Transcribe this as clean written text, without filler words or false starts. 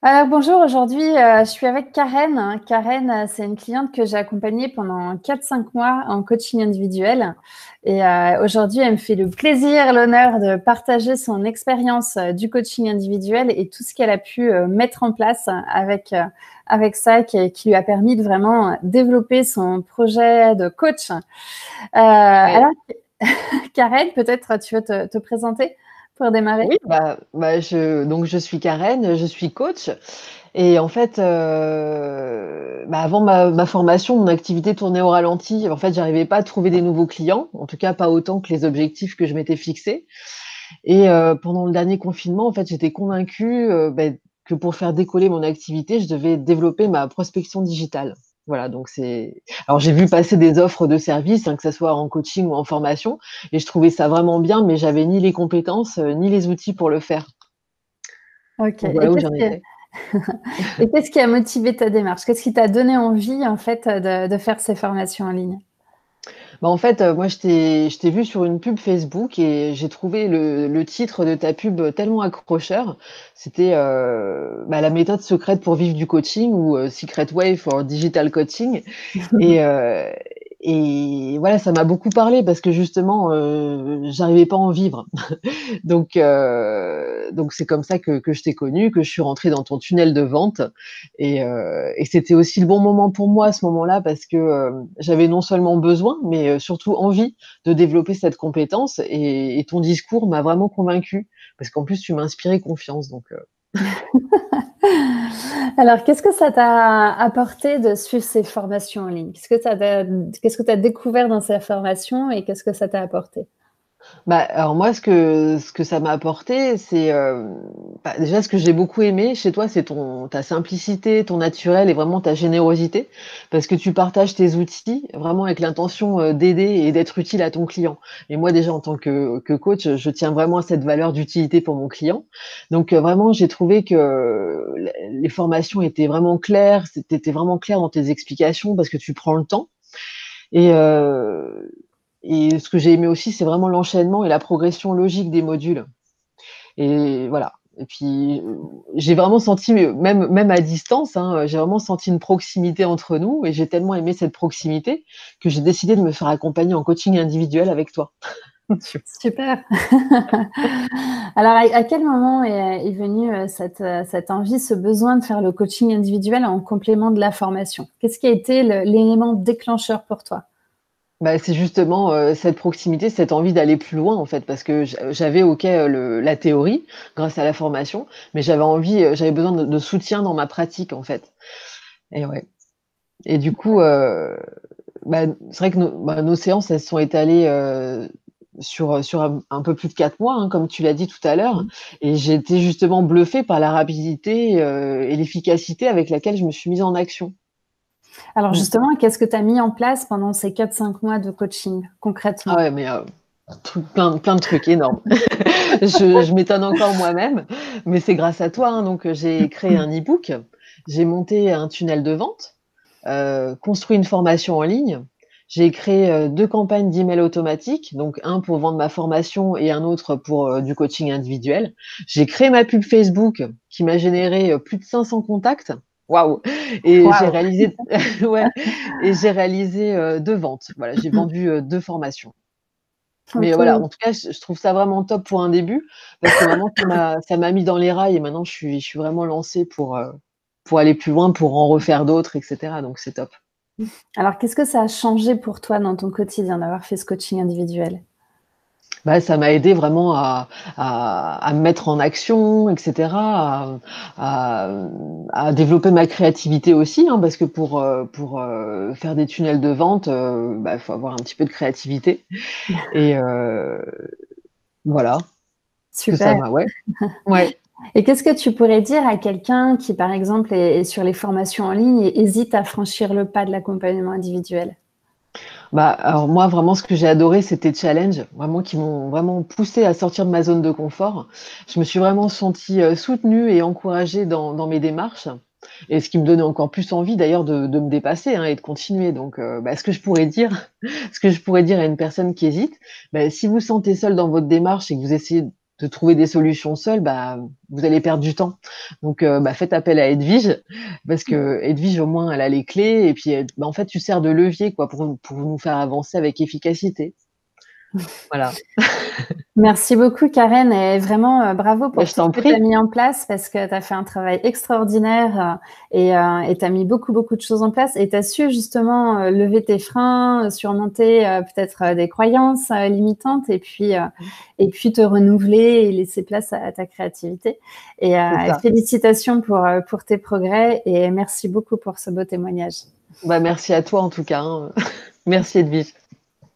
Alors bonjour, aujourd'hui je suis avec Karen. Karen, c'est une cliente que j'ai accompagnée pendant 4-5 mois en coaching individuel. Et aujourd'hui, elle me fait le plaisir, l'honneur de partager son expérience du coaching individuel et tout ce qu'elle a pu mettre en place avec ça, qui lui a permis de vraiment développer son projet de coach. Ouais. Alors, Karen, peut-être tu veux te présenter pour démarrer? Oui, donc je suis Karen, je suis coach et en fait, avant ma formation, mon activité tournait au ralenti. En fait, j'arrivais pas à trouver des nouveaux clients, en tout cas pas autant que les objectifs que je m'étais fixés et pendant le dernier confinement, en fait, j'étais convaincue, que pour faire décoller mon activité, je devais développer ma prospection digitale. Voilà, donc alors j'ai vu passer des offres de services, hein, que ça soit en coaching ou en formation et je trouvais ça vraiment bien, mais j'avais ni les compétences, ni les outils pour le faire. Ok. Donc voilà où j'en étais. Et qu'est-ce qui a motivé ta démarche? Qu'est-ce qui t'a donné envie, en fait, de faire ces formations en ligne? En fait, moi je t'ai vu sur une pub Facebook et j'ai trouvé le titre de ta pub tellement accrocheur. C'était, la méthode secrète pour vivre du coaching ou, Secret Way for Digital Coaching et heu et voilà, ça m'a beaucoup parlé parce que justement, j'arrivais pas à en vivre. Donc c'est comme ça que je t'ai connue, que je suis rentrée dans ton tunnel de vente et c'était aussi le bon moment pour moi à ce moment-là parce que, j'avais non seulement besoin, mais, surtout envie de développer cette compétence et ton discours m'a vraiment convaincue parce qu'en plus tu m'as inspiré confiance Alors, qu'est-ce que ça t'a apporté de suivre ces formations en ligne? Qu'est-ce que tu as découvert dans ces formations et qu'est-ce que ça t'a apporté? Alors moi, ce que ça m'a apporté, c'est, déjà ce que j'ai beaucoup aimé chez toi, c'est ta simplicité, ton naturel et vraiment ta générosité. Parce que tu partages tes outils vraiment avec l'intention, d'aider et d'être utile à ton client. Et moi déjà en tant que coach, je tiens vraiment à cette valeur d'utilité pour mon client. Donc, vraiment j'ai trouvé que les formations étaient vraiment claires, tu étais vraiment clair dans tes explications parce que tu prends le temps et ce que j'ai aimé aussi, c'est vraiment l'enchaînement et la progression logique des modules et voilà et puis, j'ai vraiment senti, même à distance, hein, j'ai vraiment senti une proximité entre nous et j'ai tellement aimé cette proximité que j'ai décidé de me faire accompagner en coaching individuel avec toi. Super. Alors, à quel moment est venue cette envie, ce besoin de faire le coaching individuel en complément de la formation? Qu'est-ce qui a été l'élément déclencheur pour toi? C'est justement, cette proximité, cette envie d'aller plus loin, en fait, parce que j'avais OK, la théorie grâce à la formation, mais j'avais besoin de soutien dans ma pratique, en fait et ouais et du coup, c'est vrai que nos séances, elles se sont étalées, sur un peu plus de 4 mois, hein, comme tu l'as dit tout à l'heure et j'ai été justement bluffée par la rapidité, et l'efficacité avec laquelle je me suis mise en action. Alors Mmh. justement, qu'est-ce que tu as mis en place pendant ces 4-5 mois de coaching, Ah concrètement? ouais, mais plein de trucs énormes. Je m'étonne encore moi-même, mais c'est grâce à toi, hein, donc j'ai créé un e-book, j'ai monté un tunnel de vente, construit une formation en ligne. J'ai créé, 2 campagnes d'email automatiques, donc un pour vendre ma formation et un autre pour, du coaching individuel. J'ai créé ma pub Facebook qui m'a généré, plus de 500 contacts. Waouh! Et j'ai Waouh! réalisé ouais et j'ai réalisé, 2 ventes. Voilà, j'ai vendu, 2 formations. Mais voilà, OK. en tout cas, je trouve ça vraiment top pour un début parce que maintenant ça m'a mis dans les rails et maintenant je suis vraiment lancée pour aller plus loin, pour en refaire d'autres et cetera, donc c'est top. Alors qu'est-ce que ça a changé pour toi dans ton quotidien d'avoir fait ce coaching individuel? Ça m'a aidé vraiment à me mettre en action et cetera, à développer ma créativité aussi, hein, parce que pour faire des tunnels de vente, il faut avoir un petit peu de créativité et voilà, que ça Super. m'a ouais, ouais. Et qu'est-ce que tu pourrais dire à quelqu'un qui, par exemple, est sur les formations en ligne et hésite à franchir le pas de l'accompagnement individuel? Alors moi, vraiment, ce que j'ai adoré, c'était challenge, vraiment qui m'ont vraiment poussée à sortir de ma zone de confort. Je me suis vraiment sentie, soutenue et encouragée dans mes démarches et ce qui me donnait encore plus envie d'ailleurs de me dépasser, hein et de continuer donc ce que je pourrais dire ce que je pourrais dire à une personne qui hésite, si vous sentez seul dans votre démarche et que vous essayez de trouver des solutions seul, bah, vous allez perdre du temps. Donc, bah, faites appel à Edwige parce que Edwige, au moins, elle a les clés et puis, bah, en fait, tu sers de levier, quoi, pour nous faire avancer avec efficacité. Voilà. Merci beaucoup, Karen, et vraiment bravo Bah, pour je tout ce t'en que tu as prie. mis en place parce que tu as fait un travail extraordinaire et tu as mis beaucoup, beaucoup de choses en place et tu as su justement lever tes freins, surmonter peut-être des croyances limitantes et puis te renouveler et laisser place à ta créativité. Et C'est ça. félicitations pour tes progrès et merci beaucoup pour ce beau témoignage. Bah, merci à toi, en tout cas, hein. Merci Edwige.